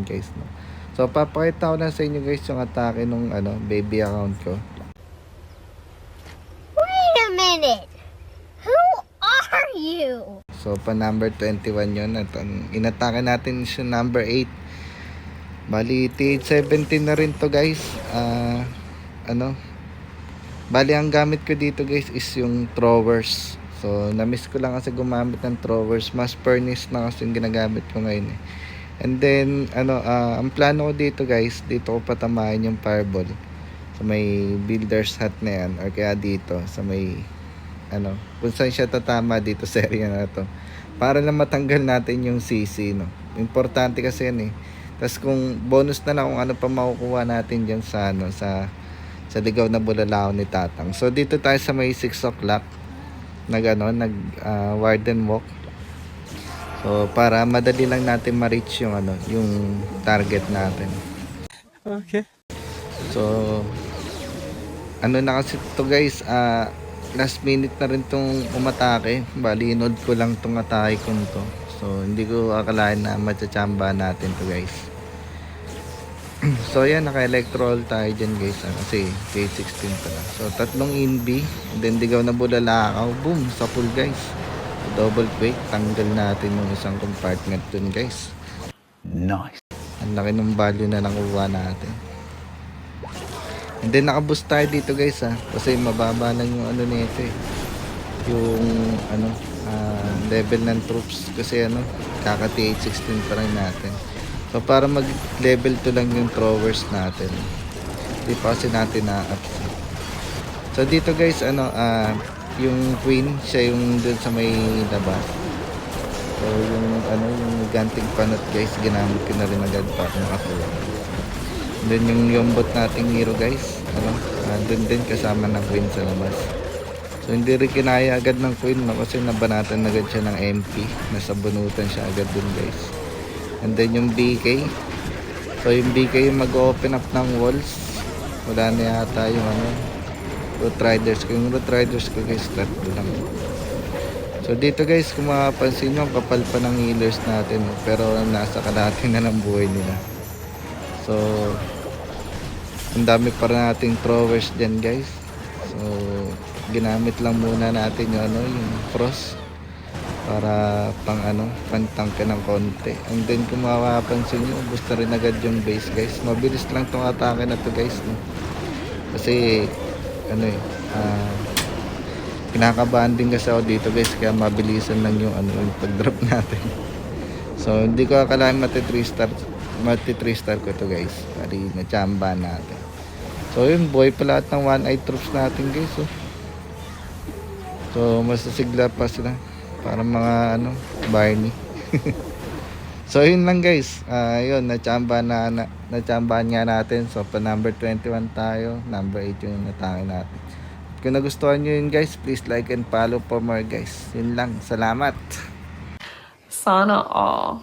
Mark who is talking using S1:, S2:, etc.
S1: guys, no. So papakita ko na sa inyo guys yung atake nung baby account ko.
S2: Wait a minute. Who are you?
S1: So pa number 21 yun. At inatake natin siya number 8. Bali T17 na rin to guys. Bali ang gamit ko dito guys is yung throwers. So na-miss ko lang kasi gumamit ng throwers. Mas furnace na kasi yung ginagamit ko ngayon eh. And then ang plano ko dito guys, dito ko patamahin yung fireball sa may builder's hut na yan, or kaya dito sa may kung saan siya tatama dito sa area na to, para lang matanggal natin yung CC, no. Importante kasi yan eh. Tapos kung bonus na lang kung ano pa makukuha natin dyan sa sa ligaw na bulalakaw ni Tatang. So dito tayo sa may 6 o'clock nag warden walk. So para madali lang natin ma-reach yung yung target natin.
S3: Okay.
S1: So na kasi to guys, last minute na rin tong umatake. Bali inod ko lang tong atake ko to. So hindi ko akalain na matchachamba natin to guys. So yan, naka-electrol tayo dyan guys, kasi K16 pala. So tatlong inbi, and then digaw na bulalakaw, boom, sa pool guys. So, double quick, tanggal natin yung isang compartment dun guys.
S3: Nice.
S1: Ang laki ng value na nakuha natin. And then nakaboost tayo dito guys kasi mababa lang yung nito eh. Yung level ng troops kasi kaka T16 pa rin natin. So para mag level 2 lang yung throwers natin. Hindi pa kasi natin na-ups. So dito guys yung queen, siya yung dun sa may labas. So yung yung ganting panot guys, ginamit ko na rin agad para makakuha. And then yung yombot nating hero guys, dun din kasama ng queen sa labas. So hindi rin kinaya agad ng queen, no, kasi nabanatan agad siya ng MP. Nasabunutan siya agad dun guys. And then yung BK, so yung BK yung mag-open up ng walls. Wala na yata yung root riders ko. Yung root riders ko guys, tatlo lang. So dito guys, kung mapapansin nyo, kapal pa ng healers natin, pero nasa kalahati na ng buhay nila. So ang dami pa rin nating throwers dyan guys. So ginamit lang muna natin yung yung frost para pantang ka ng konti. And then kung mapapansin nyo, ubos na rin agad yung base guys. Mabilis lang tong atake na to guys, no? Kasi kinakabahan din kasi ako dito guys, kaya mabilisan lang yung yung pag-drop natin. So hindi ko akalain mati 3 star ko to guys. Pari na-chamba natin. So yun, buhay pa lahat ng 1-eye troops natin guys. So masasigla pa sila, para mga Barney. So yun lang guys, yun, nachambahan nga natin. So pa number 21 tayo, number 8 yung natake natin. Kung nagustuhan nyo yun guys, please like and follow for more guys. Yun lang, salamat.
S4: Sana all.